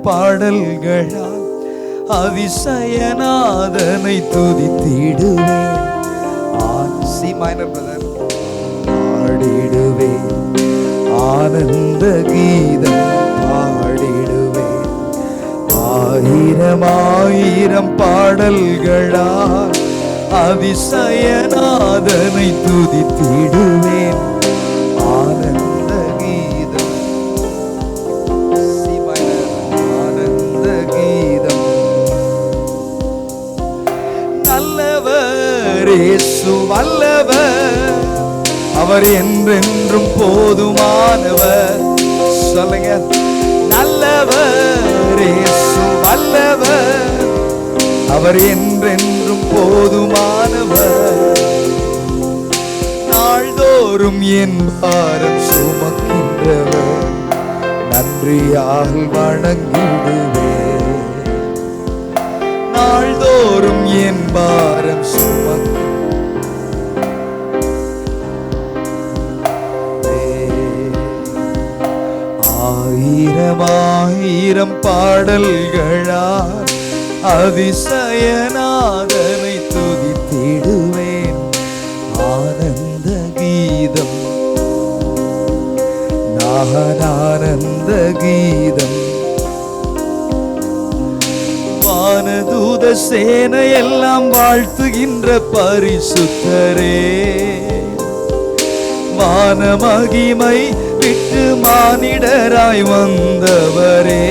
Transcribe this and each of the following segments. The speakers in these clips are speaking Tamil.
பாடல்களால் அதிசயநாதனை துதித்திடுவேன். C minor brother. பாடிடுவேன் ஆனந்த கீதம் பாடிடுவேன். ஆயிரம் ஆயிரம் பாடல்களால் அதிசயநாதனை துதித்திடுவேன். ஆனந்த கீதம். C minor. ஆனந்த கீதம். நல்லவர் இயேசு வல்லவர், அவர் என்றென்றும் போதுமானவர். சொல்லுங்க. நல்லவர் இயேசு வல்லவர், அவர் என்றென்றும் போதுமானவர். நாள்தோறும் என் பாரம் சுமக்கின்றவர், நன்றியால் வணங்கிடுவேன். நாள்தோறும் என் பாரம் சுமக்கின்றவர். ஆயிரம் ஆயிரம் பாடல்களால் அதிசயநாதனை துதித்திடுவேன். ஆனந்த கீதம். நான் ஆனந்த கீதம். வானதூத சேனை எல்லாம் வாழ்த்துகின்ற பரிசுத்தரே, வான மகிமை விட்டு மானிடராய் வந்தவரே.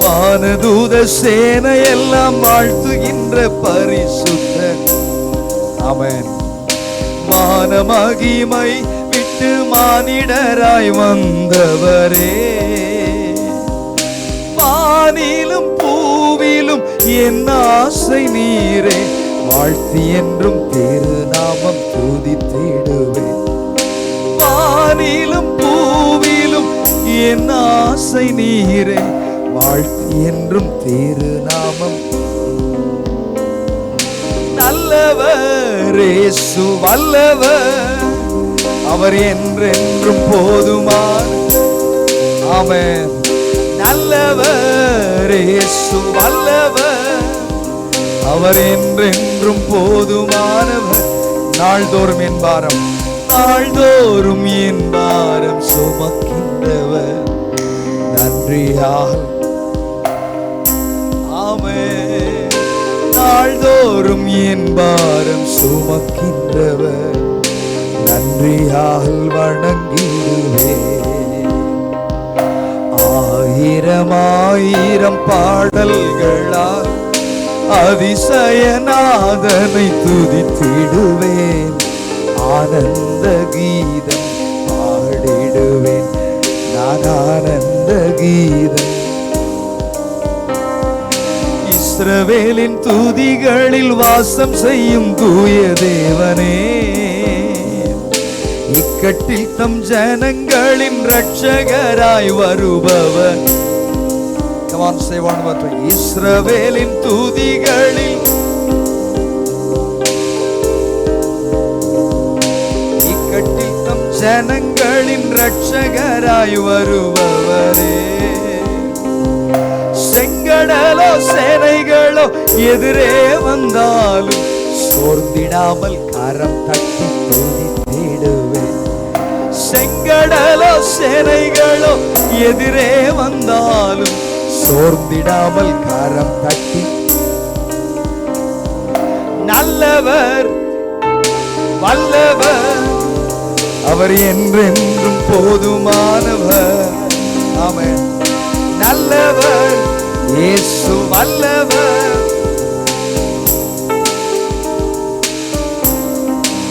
வானதூத சேனை எல்லாம் வாழ்த்துகின்ற பரிசுத்தர். ஆமென். வான மகிமை விட்டு மானிடராய் வந்தவரே. வானிலும் பூவிலும் என் ஆசை நீரே, வாழ்த்தி என்றும் திருநாமம் துதித்திடுவேன். வானிலும் பூவிலும் என் ஆசை நீரே, வாழ்த்தி என்றும் திருநாமம். நல்லவர் இயேசு வல்லவர், அவர் என்றென்றும் போதுமான. ஆமென். நல்லவர் இயேசு வல்லவர், அவர் என்றென்றும் போதுமானவர். நாள்தோறும் என் பாரம், நாள்தோறும் என் பாரம் சுமக்கின்றவர், நன்றியால். ஆமென். நாள்தோறும் என் பாரம் சுமக்கின்றவர், நன்றியால் வணங்கிடுவேன். ஆயிரம் ஆயிரம் பாடல்களால் அதிசயநாதனை துதித்திடுவேன். ஆனந்த கீதம் பாடிடுவேன். நான் ஆனந்த கீதம். இஸ்ரவேலின் துதிகளில் வாசம் செய்யும் தூய தேவனே, இக்கட்டில் தம் ஜனங்களின் இரட்சகராய் வருபவர். Come on, say one more time. இஸ்ரவேலின் துதிகளில், இக்கட்டில் தம் ஜனங்களின் இரட்சகராய் வருபவரே. செங்கடலோ சேனைகளோ எதிரே வந்தாலும் சோர்ந்திடாமல் கரம் தட்டி துதித்திடுவேன். செங்கடலோ சேனைகளோ எதிரே வந்தாலும் சோர்ந்திடாமல் கரம் தட்டி. நல்லவர் வல்லவர், அவர் என்றென்றும் போதுமானவர். ஆமென். நல்லவர் இயேசு வல்லவர்.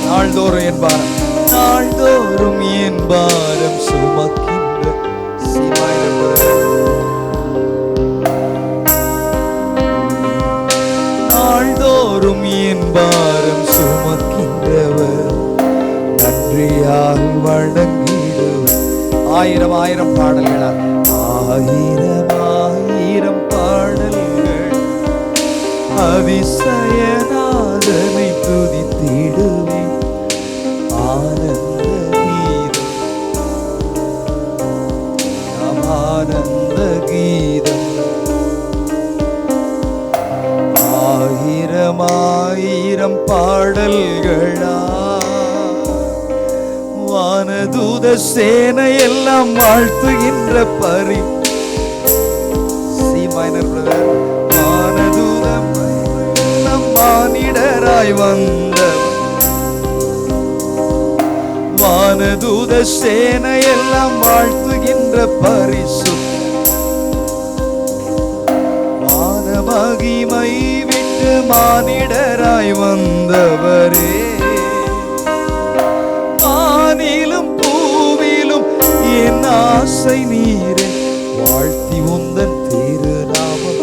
நாள்தோறும் என் பாரம், நாள்தோறும் என் பாரம் சுமக்கின்ற. நாள்தோறும் என் பாரம் சுமக்கின்றவர், நன்றியால் வணங்கிடுவேன். ஆயிரம் ஆயிரம் பாடல்களால், ஆயிரம் ஆயிரம் பாடல்கள் அதிசயநாதனை துதித்திடுவேன். ஆனந்த கீதம். ஆனந்த ஆயிரம் பாடல்களா வானதூத சேனை எல்லாம் வாழ்த்துகின்ற பரி சி மைனர் பிரதர் வானதூதம் நம் மானிடராய் வந்த வானதூத சேனை எல்லாம் வாழ்த்துகின்ற பரிசு வான மகிமை விட்டு மானிடராய் வந்தவரே வானிலும் பூவிலும் என் ஆசை நீரே வாழ்த்தி உந்தன் திருநாமம்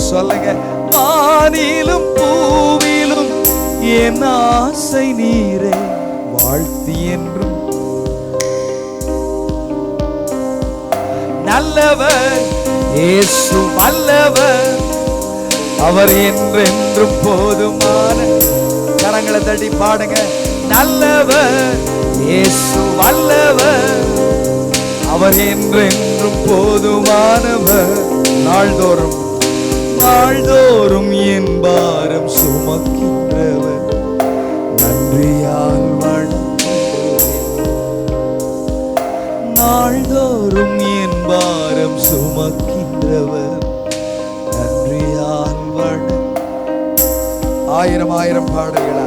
சொல்லுங்க வானிலும் பூவிலும் என் ஆசை நீரே வாழ்த்தி என்றும் நல்லவர் இயேசு வல்லவர் அவர் என்றென்றும் போதுமான கரங்களை தட்டி பாடுங்க நல்லவர் இயேசு வல்லவர் அவர் என்றென்றும் போதுமானவர் நாள்தோறும் நாள்தோறும் என் பாரம் சுமக்கின்றவர் நன்றியால் நாள்தோறும் என் பாரம் சுமக்கின்றவர் நன்றியால் ஆயிரம் ஆயிரம் பாடல்களா